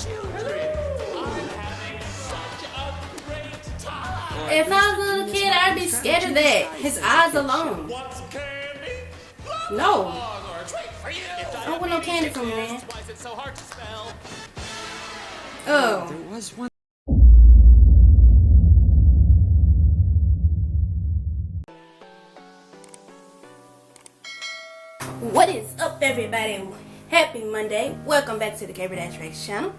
children. I'm having such a great time. If I was a little kid, I'd be scared of that. His eyes alone. What's candy? No. Or a treat for you. I don't want no candy from you, man. Why is it so hard to spell? Oh. There was one. What is up, everybody? Happy Monday. Welcome back to the KandaceHamilton channel.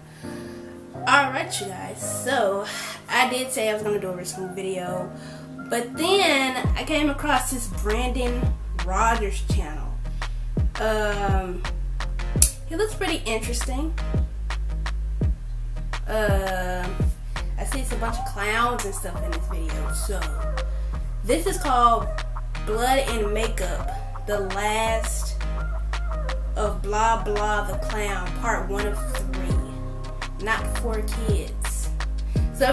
Alright, you guys. So, I did say I was going to do a recent video. But then, I came across this Brandon Rogers channel. He looks pretty interesting. I see it's a bunch of clowns and stuff in this video. So, this is called Blood and Makeup, the last of blah blah the clown, part 1 of 3, not for kids. So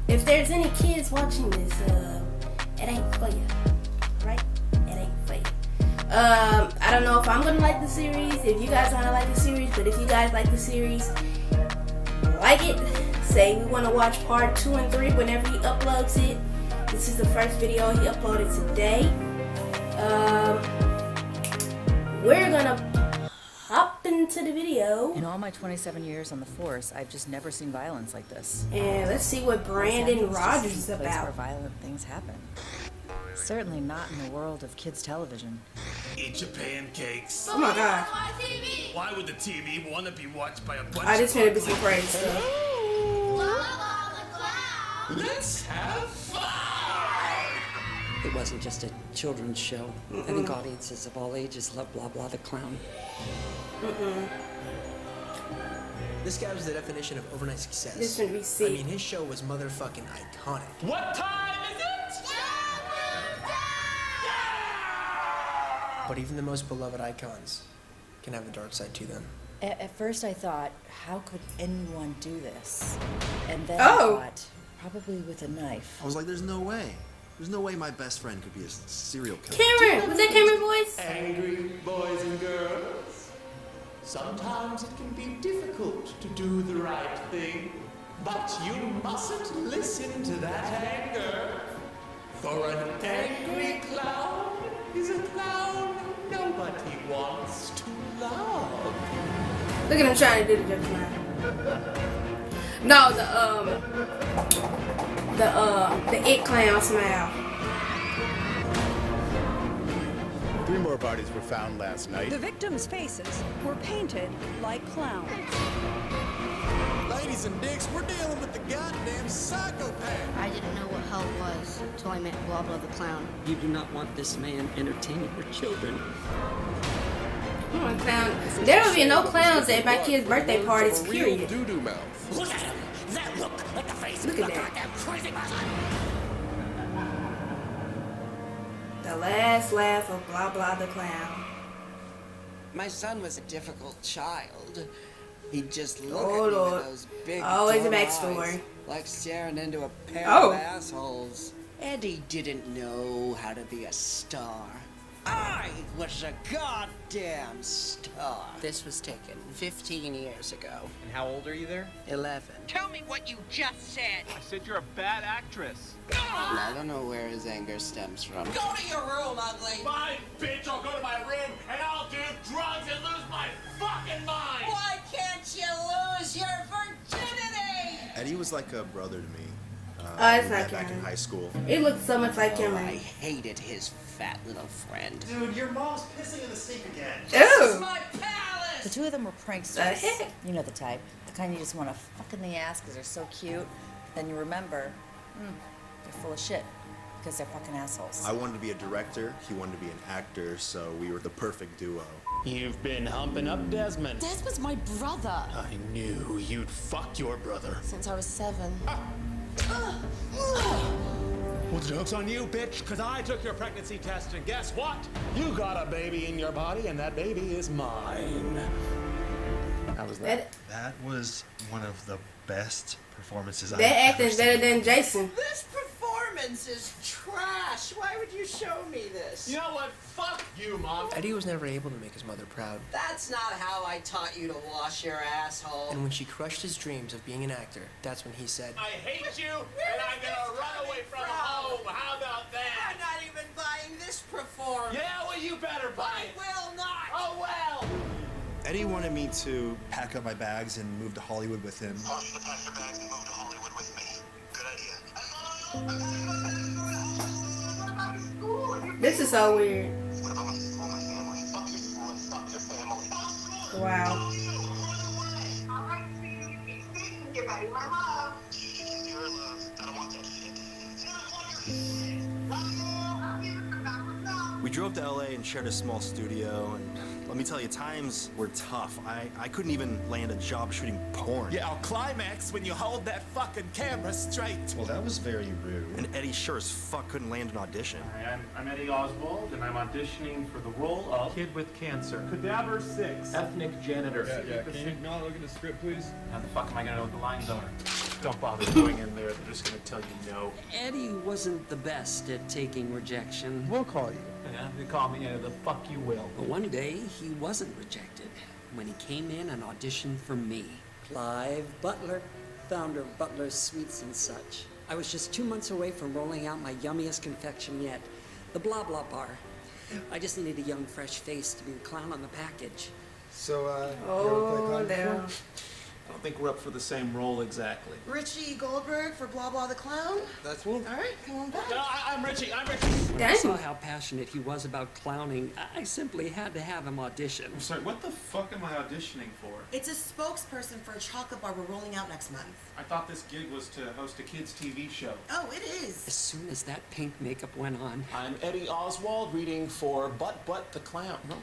if there's any kids watching this, it ain't for you, right? It ain't for you. I don't know if I'm gonna like the series, if you guys gonna like the series, but if you guys like the series, like it, say we want to watch part 2 and 3 whenever he uploads it. This is the first video he uploaded today. We're gonna hop into the video. In all my 27 years on the force, I've just never seen violence like this. And let's see what Brandon Rogers is Place about. where violent things happen. Certainly not in the world of kids' television. Eat your pancakes. Oh my god. Why would the TV want to be watched by a bunch I of just heard it be some crazy stuff. Let's have fun! It wasn't just a children's show. I think audiences of all ages love Blah Blah the Clown. This guy was the definition of overnight success. This should be sick. I mean, his show was motherfucking iconic. What time is it? But even the most beloved icons can have a dark side to them. At first I thought, how could anyone do this? And then Oh. I thought, probably with a knife. I was like, there's no way. There's no way my best friend could be a serial killer. Cameron! Was that Cameron voice? Angry boys and girls. Sometimes it can be difficult to do the right thing, but you mustn't listen to that anger. For an angry clown is a clown nobody wants to love. Look at him trying to do the joke now. No, the It Clown smile. 3 more bodies were found last night. The victims' faces were painted like clowns. Ladies and dicks, we're dealing with the goddamn psychopath. I didn't know what hell was until I met Blah Blah the Clown. You do not want this man entertaining your children. Come on, clown. There will be no clowns at my kid's birthday parties, period. Doo-doo mouth. Look at him! That look like the face Look at that. goddamn crazy person! The last laugh of Blah Blah the Clown. My son was a difficult child. He'd just look Oh, at me Lord. with those big Always a dumb backstory. eyes, like staring into a pair Oh. of assholes. Eddie didn't know how to be a star. I was a goddamn star. This was taken 15 years ago. And how old are you there? 11. Tell me what you just said. I said you're a bad actress. And I don't know where his anger stems from. Go to your room, ugly. Fine, bitch, I'll go to my room and I'll do drugs and lose my fucking mind! Why can't you lose your virginity? Eddie was like a brother to me. Oh, it's we not met back in Cameron. high school. It looks so much like I Cameron. hated his fat little friend. Dude, your mom's pissing in the sink again. Ew! My palace. The two of them were The pranksters. heck? You know the type. The kind you just want to fuck in the ass because they're so cute. Then you remember, they're full of shit because they're fucking assholes. I wanted to be a director, he wanted to be an actor, so we were the perfect duo. You've been humping up Desmond. Des was my brother I knew you'd fuck your brother. since I was 7. Well, the joke's on you, bitch, because I took your pregnancy test, and guess what? You got a baby in your body, and that baby is mine. How was that? That was one of the best performances That acting's better than Jason. This performance performance is trash. Why would you show me this? You know what? Fuck you, Mom. Eddie was never able to make his mother proud. That's not how I taught you to wash your asshole. And when she crushed his dreams of being an actor, that's when he said, I hate you, and I'm gonna run away from home. How about that? I'm not even buying this performance. Yeah, well, you better buy it. Will not. Oh, well. Eddie wanted me to pack up my bags and move to Hollywood with him. I want you to pack your bags and move to Hollywood with me. Good idea. This is so weird. What if I want to school my family? Fuck your school and fuck your family. Wow. Get ready, my love. Your love. I don't want that shit. We drove to LA and shared a small studio, and let me tell you, times were tough. I couldn't even land a job shooting porn. Yeah, I'll climax when you hold that fucking camera straight. Well, that was very rude. And Eddie sure as fuck couldn't land an audition. Hi, I'm Eddie Oswald, and I'm auditioning for the role of Kid with Cancer. Cadaver 6. Ethnic Janitor. Yeah. Can you not look at the script, please? How the fuck am I gonna know what the lines are? Don't bother going in there. They're just gonna tell you no. Eddie wasn't the best at taking rejection. we'll call you. Yeah, they call me the fuck you will. But one day, he wasn't rejected when he came in and auditioned for me. Clive Butler, founder of Butler's Sweets and Such. I was just 2 months away from rolling out my yummiest confection yet, the Blah Blah Bar. I just needed a young, fresh face to be the clown on the package. So, Oh, damn. I don't think we're up for the same role exactly. Richie Goldberg for Blah Blah the Clown. that's me. All right, come on back. No, I'm Richie. When I Dang. saw how passionate he was about clowning, I simply had to have him audition. I'm sorry, what the fuck am I auditioning for? It's a spokesperson for a chocolate bar we're rolling out next month. I thought this gig was to host a kids' TV show. Oh, it is. As soon as that pink makeup went on, I'm Eddie Oswald, reading for Butt the Clown. No,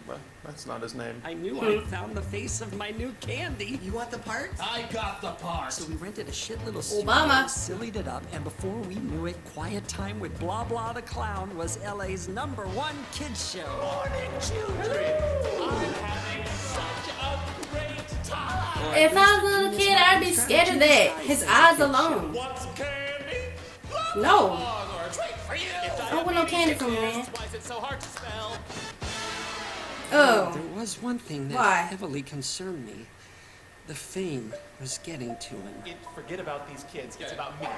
that's not his name. I knew I'd found the face of my new candy. You want the part? I got the part. So we rented a shit little studio, Obama. sillied it up, and before we knew it, Quiet Time with Blah Blah the Clown was LA's #1 kids show. Morning, children. I'm having such a great time. If I was a little kid, I'd be scared of that. His eyes alone. What's candy? No. Or a treat for you. I don't want no candy from you, man. Why is it so hard to spell? Oh. There was one thing that Why? heavily concerned me. The fame was getting to him. Forget about these kids. It's about me.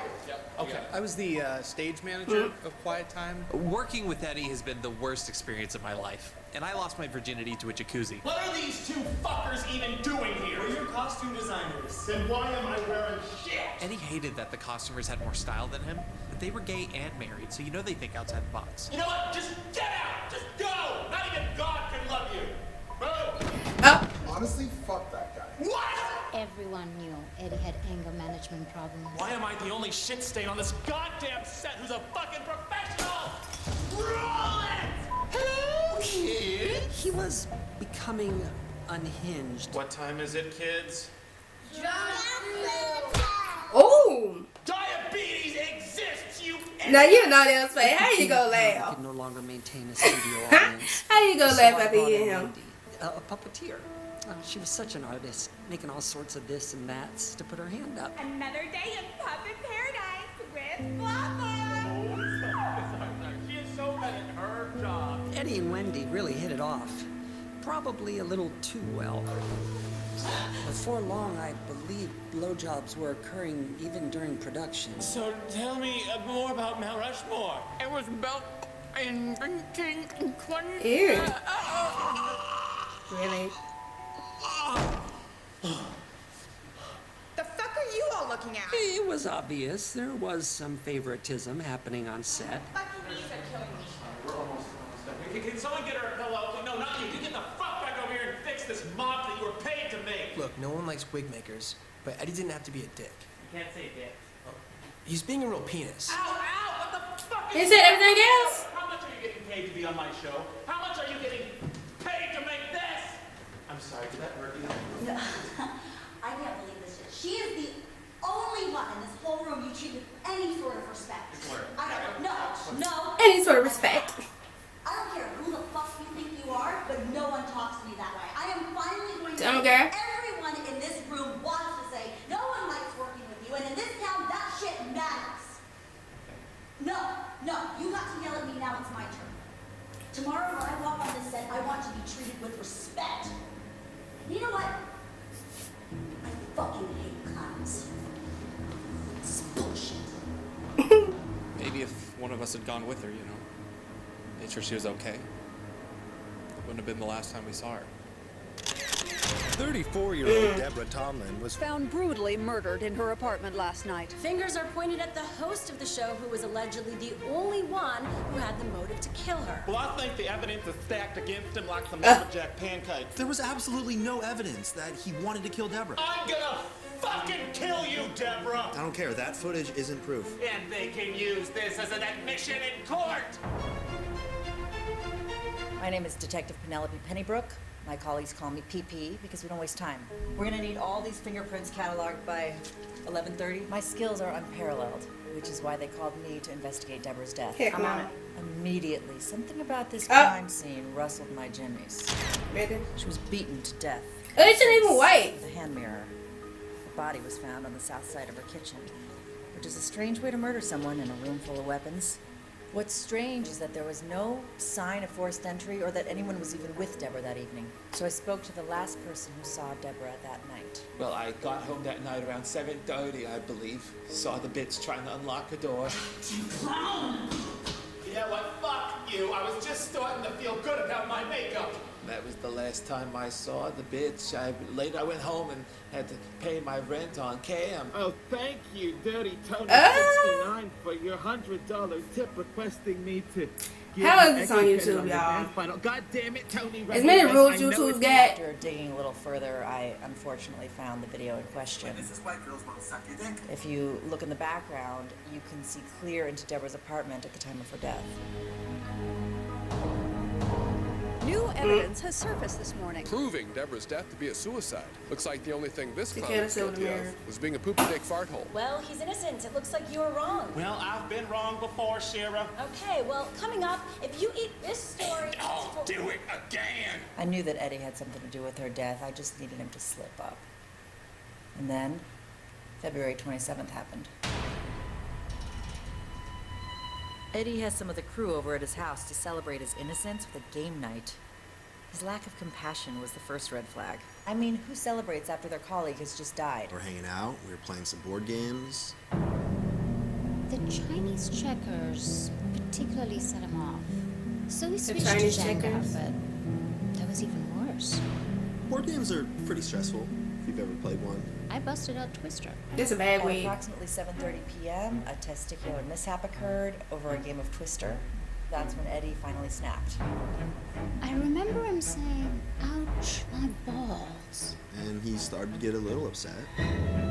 Okay. I was the stage manager of Quiet Time. Working with Eddie has been the worst experience of my life, and I lost my virginity to a jacuzzi. What are these two fuckers even doing here? We're your costume designers. Then why am I wearing shit? Eddie hated that the costumers had more style than him, but they were gay and married, so you know they think outside the box. You know what? Just get out. Just go. Not even God can love you. Move. Oh. Honestly, fuck that guy. What? Everyone knew Eddie had anger management problems. Why am I the only shit stain on this goddamn set who's a fucking professional? Roll it! Hello, kid. He was becoming unhinged. What time is it, kids? Oh. Diabetes exists, you Now you know that was fake. How you go I laugh? could no longer maintain a studio audience. How you go So laugh I after brought you in hear him? Wendy, a puppeteer. She was such an artist, making all sorts of this and that's to put her hand up. Another day in puppet paradise with Flashback. She is so good at her job. Eddie and Wendy really hit it off. Probably a little too well. Before long, I believe blowjobs were occurring even during production. So tell me more about Mount Rushmore. It was built in 1920. Ew. Really? The fuck are you all looking at? It was obvious there was some favoritism happening on set. Fucking knees are killing me. We're almost done. Can someone get her a pillow? No, not you. You get the fuck back over here and fix this mop that you were paid to make. Look, no one likes wig makers, but Eddie didn't have to be a dick. You can't say dick. He's being a real penis. Ow, ow! What the fuck He is said this? everything else. How much are you getting paid to be on my show? How much are you getting paid to make this? I'm sorry, did that hurt you? No, I can't believe this shit. She is the only one in this whole room you treat with any sort of respect. No. Any sort of respect. I don't care who the fuck you think you are, but no one talks to me that way. I am finally going to Dumb girl. everyone in this room wants to say, no one likes working with you, and in this town, that shit matters. No. one of us had gone with her, you know. Made sure she was okay. It wouldn't have been the last time we saw her. 34-year-old Deborah Tomlin was found brutally murdered in her apartment last night. Fingers are pointed at the host of the show, who was allegedly the only one who had the motive to kill her. Well, I think the evidence is stacked against him like some lumberjack pancakes. There was absolutely no evidence that he wanted to kill Deborah. I'm gonna fucking kill you, Deborah! I don't care. That footage isn't proof. And they can use this as an admission in court! My name is Detective Penelope Pennybrook. My colleagues call me PP because we don't waste time. We're gonna need all these fingerprints cataloged by 11:30. My skills are unparalleled, which is why they called me to investigate Deborah's death. Heck, I'm on it. Immediately, something about this crime scene rustled my jimmies. Really? She was beaten to death. Oh, it shouldn't even wait. With a hand mirror. Her body was found on the south side of her kitchen, which is a strange way to murder someone in a room full of weapons. What's strange is that there was no sign of forced entry or that anyone was even with Deborah that evening. So I spoke to the last person who saw Deborah that night. Well, I got home that night around 7:30, I believe. Saw the bitch trying to unlock the door. You clown! Yeah, well, fuck you. I was just starting to feel good about my makeup. That was the last time I saw the bitch. Later I went home and had to pay my rent on cam. Oh, thank you, Dirty Tony 69, for your $100 tip requesting me to. How is this on YouTube, y'all? God damn it, Tony. As many rules YouTube's got. After digging a little further, I unfortunately found the video in question. This is why girls want to suck your dick. If you look in the background, you can see clear into Deborah's apartment at the time of her death. New evidence has surfaced this morning, proving Deborah's death to be a suicide. Looks like the only thing this clown can't was say guilty what a of was being a poopy dick fart hole. Well, he's innocent. It looks like you were wrong. Well, I've been wrong before, Shira. Okay, well, coming up, if you eat this story... Don't do it again! I knew that Eddie had something to do with her death. I just needed him to slip up. And then, February 27th happened. Eddie has some of the crew over at his house to celebrate his innocence with a game night. His lack of compassion was the first red flag. I mean, who celebrates after their colleague has just died? We're hanging out, we were playing some board games. The Chinese checkers particularly set him off. So we switched to Chinese Jenga, checkers? but that was even worse. Board games are pretty stressful, if you've ever played one. I busted out Twister. That's a bad At week. approximately 7:30 p.m., a testicular mishap occurred over a game of Twister. That's when Eddie finally snapped. I remember him saying, "Ouch, my balls." And he started to get a little upset.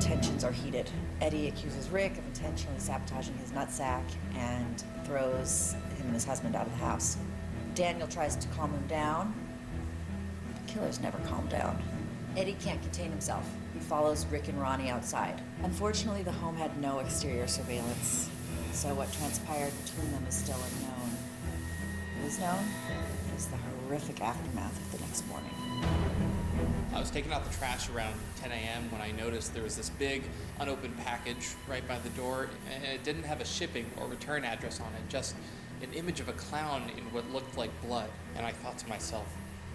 Tensions are heated. Eddie accuses Rick of intentionally sabotaging his nutsack and throws him and his husband out of the house. Daniel tries to calm him down. The killers never calm down. Eddie can't contain himself. He follows Rick and Ronnie outside. Unfortunately, the home had no exterior surveillance, so what transpired between them is still unknown. What is known is the horrific aftermath of the next morning. I was taking out the trash around 10 a.m. when I noticed there was this big unopened package right by the door, and it didn't have a shipping or return address on it, just an image of a clown in what looked like blood. And I thought to myself,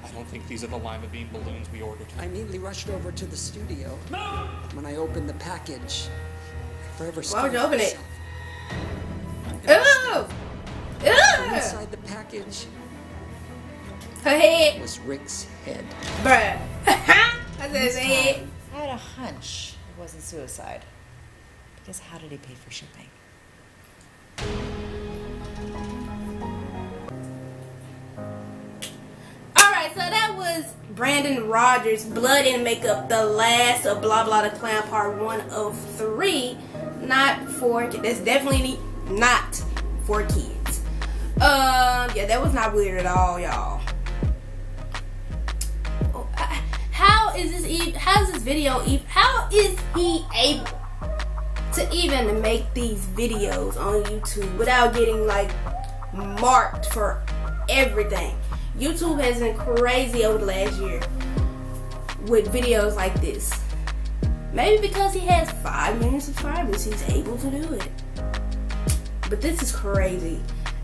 I don't think these are the lima bean balloons we ordered. I immediately rushed over to the studio. No! When I opened the package, I forever Why would you open it? myself. Ew! Ew! Inside the package Her head. was Rick's head. Bruh. I said his This head. time, I had a hunch it wasn't suicide. Because how did he pay for shipping? Alright, so that was Brandon Rogers' Blood and Makeup, the last of Blah Blah the Clown Part 1 of 3. Not for kids. That's definitely not for kids. Yeah, that was not weird at all, y'all. How is this video how is he able to even make these videos on YouTube without getting like marked for everything? YouTube has been crazy over the last year with videos like this. Maybe because he has 5 million subscribers, he's able to do it. But this is crazy.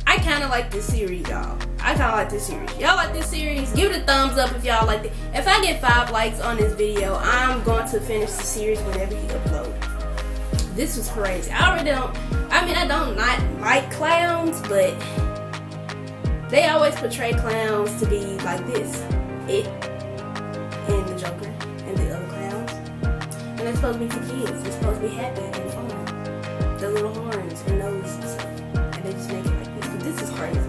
I kind of like this series, y'all. Y'all like this series? Give it a thumbs up if y'all like it. If I get 5 likes on this video, I'm going to finish the series whenever he uploads. This was crazy. I don't not like clowns, but they always portray clowns to be like this. It and the Joker and the other clowns. And they're supposed to be for kids. They're supposed to be happy and fun. The little horns and nose and stuff. And they just make it like this. But this is crazy.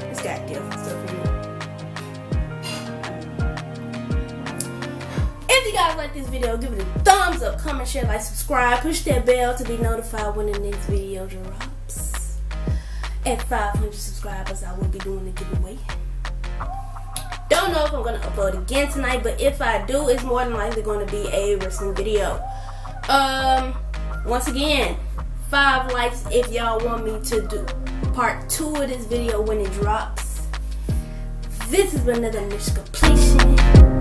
It's got different stuff in it. If you guys like this video, give it a thumbs up, comment, share, like, subscribe, push that bell to be notified when the next video drops. At 500 subscribers, I will be doing a giveaway. Don't know if I'm going to upload again tonight, but if I do, it's more than likely going to be a wrestling video. Once again, 5 likes if y'all want me to do part 2 of this video when it drops. This has been another mission completion.